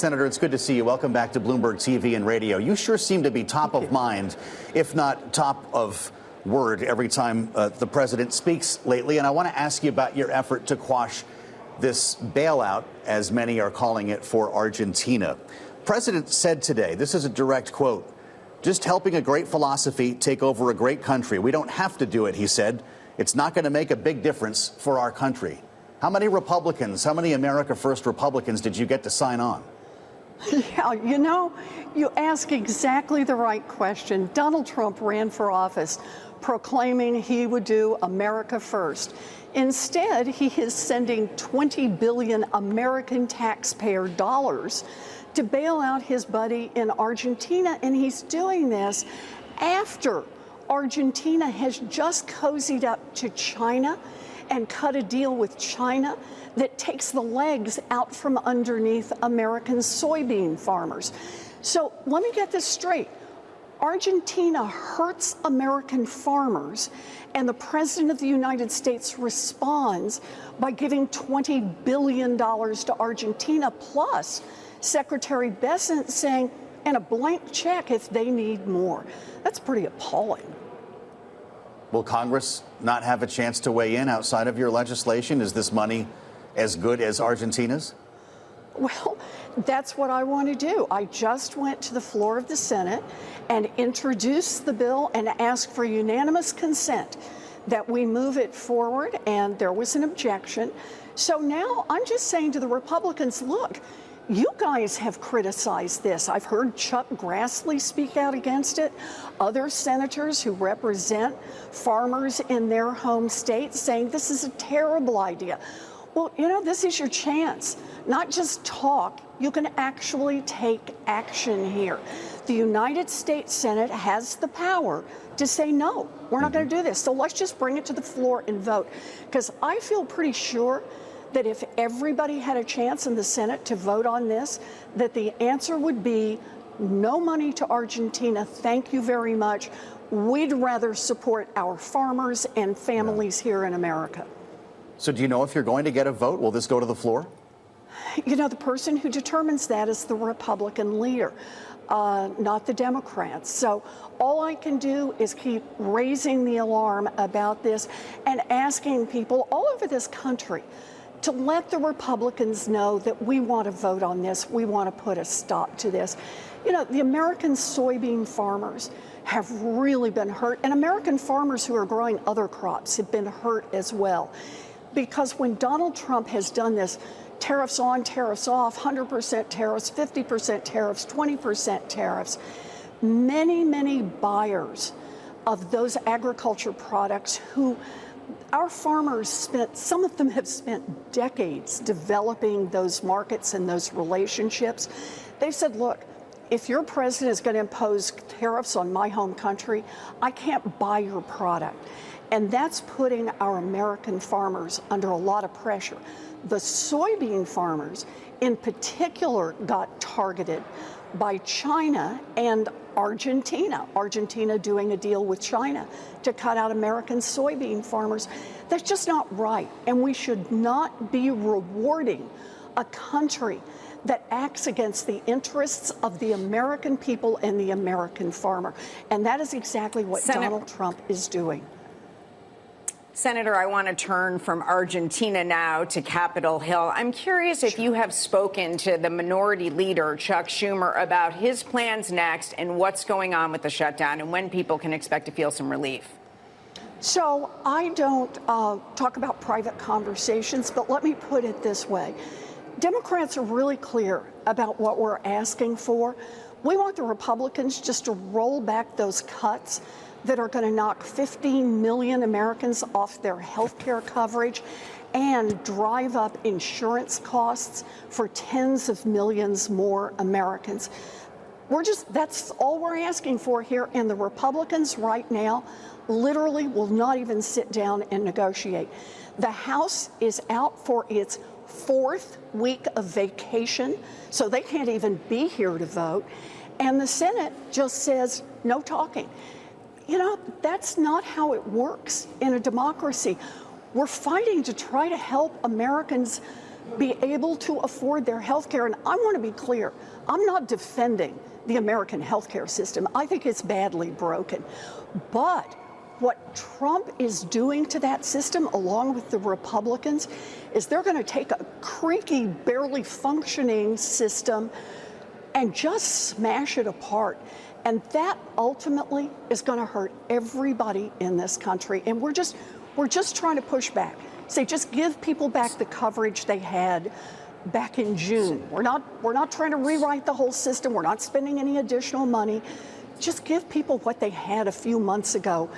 Senator, it's good to see you. Welcome back to Bloomberg TV and radio. You sure seem to be top of mind, if not top of word, every time the president speaks lately. And I want to ask you about your effort to quash this bailout, as many are calling it, for Argentina. President said today, this is a direct quote, "Just helping a great philosophy take over a great country. We don't have to do it," he said. "It's not going to make a big difference for our country." How many Republicans, how many America First Republicans did you get to sign on? Yeah, you know, you ask exactly the right question. Donald Trump ran for office proclaiming he would do America first. Instead, he is sending 20 billion American taxpayer dollars to bail out his buddy in Argentina, and he's doing this after Argentina has just cozied up to China and cut a deal with China that takes the legs out from underneath American soybean farmers. So let me get this straight. Argentina hurts American farmers, and the President of the United States responds by giving $20 billion to Argentina, plus Secretary Bessent saying, and a blank check if they need more. That's pretty appalling. Will Congress not have a chance to weigh in outside of your legislation? Is this money as good as Argentina's? Well, that's what I want to do. I just went to the floor of the Senate and introduced the bill and asked for unanimous consent that we move it forward, and there was an objection. So now I'm just saying to the Republicans, look, you guys have criticized this. I've heard Chuck Grassley speak out against it. Other senators who represent farmers in their home states saying this is a terrible idea. Well, you know, this is your chance. Not just talk, you can actually take action here. The United States Senate has the power to say, no, we're not going to do this. So let's just bring it to the floor and vote. Because I feel pretty sure that if everybody had a chance in the Senate to vote on this, that the answer would be no money to Argentina. Thank you very much. We'd rather support our farmers and families here in America. So do you know if you're going to get a vote? Will this go to the floor? You know, the person who determines that is the Republican leader, not the Democrats. So all I can do is keep raising the alarm about this and asking people all over this country to let the Republicans know that we want to vote on this. We want to put a stop to this. You know, the American soybean farmers have really been hurt, and American farmers who are growing other crops have been hurt as well. Because when Donald Trump has done this, tariffs on, tariffs off, 100% tariffs, 50% tariffs, 20% tariffs, many, many buyers of those agriculture products who our farmers spent, some of them have spent decades developing those markets and those relationships. They've said, look, if your president is going to impose tariffs on my home country, I can't buy your product. And that's putting our American farmers under a lot of pressure. The soybean farmers in particular got targeted by China and Argentina. Argentina doing a deal with China to cut out American soybean farmers. That's just not right. And we should not be rewarding a country that acts against the interests of the American people and the American farmer. And that is exactly what Donald Trump is doing. Senator, I want to turn from Argentina now to Capitol Hill. I'm curious if you have spoken to the minority leader, Chuck Schumer, about his plans next and what's going on with the shutdown and when people can expect to feel some relief. So I don't talk about private conversations, but let me put it this way. Democrats are really clear about what we're asking for. We want the Republicans just to roll back those cuts that are going to knock 15 million Americans off their health care coverage and drive up insurance costs for tens of millions more Americans. That's all we're asking for here. And the Republicans right now literally will not even sit down and negotiate. The House is out for its 4th week of vacation, so they can't even be here to vote. And the Senate just says no talking. You know, that's not how it works in a democracy. We're fighting to try to help Americans be able to afford their health care. And I want to be clear, I'm not defending the American healthcare system. I think it's badly broken. But what Trump is doing to that system, along with the Republicans, is they're going to take a creaky, barely functioning system and just smash it apart. And that ultimately is going to hurt everybody in this country. And we're just trying to push back. Say, just give people back the coverage they had back in June. We're not trying to rewrite the whole system. We're not spending any additional money. Just give people what they had a few months ago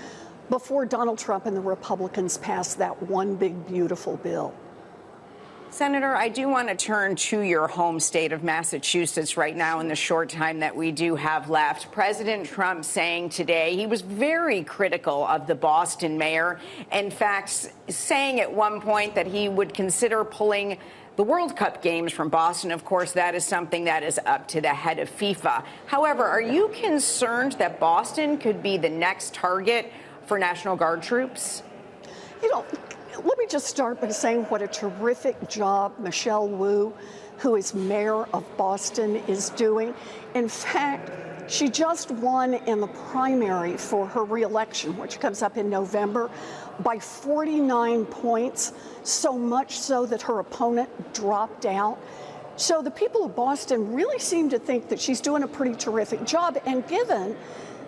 before Donald Trump and the Republicans passed that one big, beautiful bill. Senator, I do want to turn to your home state of Massachusetts right now in the short time that we do have left. President Trump saying today he was very critical of the Boston mayor, in fact, saying at one point that he would consider pulling the World Cup games from Boston. Of course, that is something that is up to the head of FIFA. However, are you concerned that Boston could be the next target for National Guard troops? You know, let me just start by saying what a terrific job Michelle Wu, who is mayor of Boston, is doing. In fact, she just won in the primary for her reelection, which comes up in November, by 49 points, so much so that her opponent dropped out. So the people of Boston really seem to think that she's doing a pretty terrific job. And given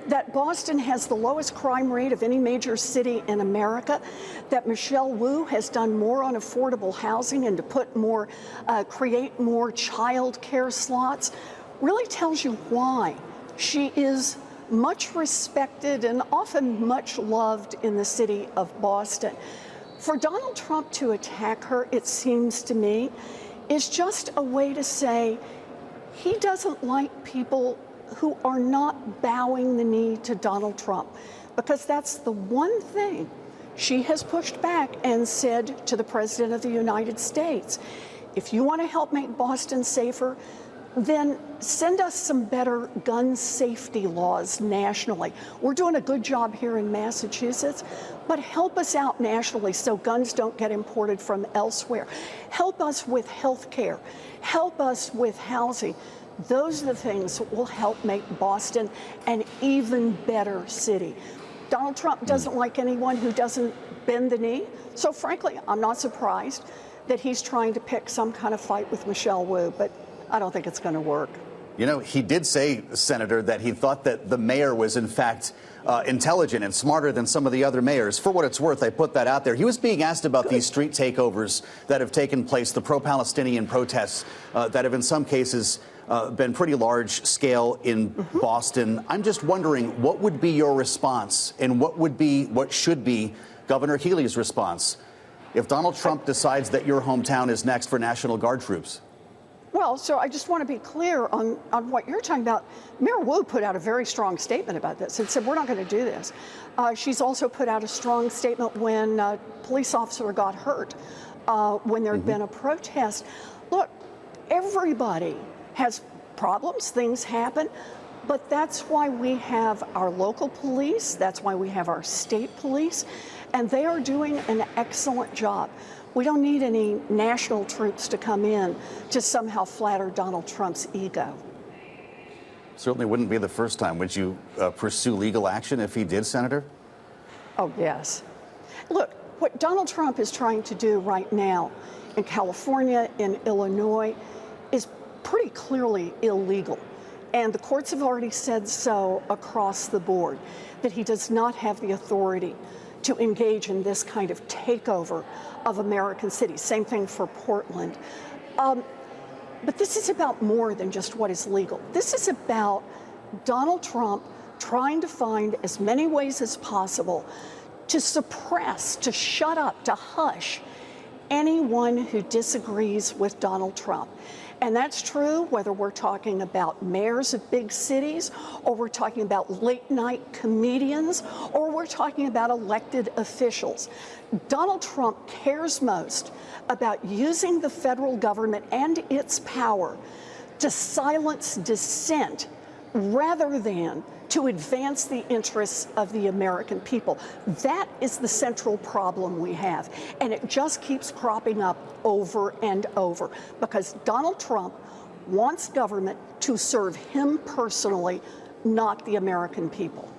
that Boston has the lowest crime rate of any major city in America, that Michelle Wu has done more on affordable housing and to put more, create more child care slots, really tells you why she is much respected and often much loved in the city of Boston. For Donald Trump to attack her, it seems to me, is just a way to say he doesn't like people who are not bowing the knee to Donald Trump, because that's the one thing she has pushed back and said to the President of the United States. If you want to help make Boston safer, then send us some better gun safety laws nationally. We're doing a good job here in Massachusetts, but help us out nationally so guns don't get imported from elsewhere. Help us with health care. Help us with housing. Those are the things that will help make Boston an even better city. Donald Trump doesn't like anyone who doesn't bend the knee. So frankly, I'm not surprised that he's trying to pick some kind of fight with Michelle Wu, but I don't think it's going to work. You know, he did say, Senator, that he thought that the mayor was, in fact, intelligent and smarter than some of the other mayors. For what it's worth, I put that out there. He was being asked about these street takeovers that have taken place, the pro-Palestinian protests that have in some cases been pretty large scale in Boston. I'm just wondering, what would be your response, and what should be Governor Healey's response if Donald Trump decides that your hometown is next for National Guard troops? Well, so I just want to be clear on what you're talking about. Mayor Wu put out a very strong statement about this and said, we're not going to do this. She's also put out a strong statement when a police officer got hurt, when there had been a protest. Look, everybody has problems, things happen, but that's why we have our local police, that's why we have our state police, and they are doing an excellent job. We don't need any national troops to come in to somehow flatter Donald Trump's ego. Certainly wouldn't be the first time. Would you pursue legal action if he did, Senator? Oh, yes. Look, what Donald Trump is trying to do right now in California, in Illinois, is pretty clearly illegal. And the courts have already said so across the board, that he does not have the authority to engage in this kind of takeover of American cities. Same thing for Portland. But this is about more than just what is legal. This is about Donald Trump trying to find as many ways as possible to suppress, to shut up, to hush anyone who disagrees with Donald Trump. And that's true whether we're talking about mayors of big cities, or we're talking about late-night comedians, or we're talking about elected officials. Donald Trump cares most about using the federal government and its power to silence dissent rather than to advance the interests of the American people. That is the central problem we have. And it just keeps cropping up over and over because Donald Trump wants government to serve him personally, not the American people.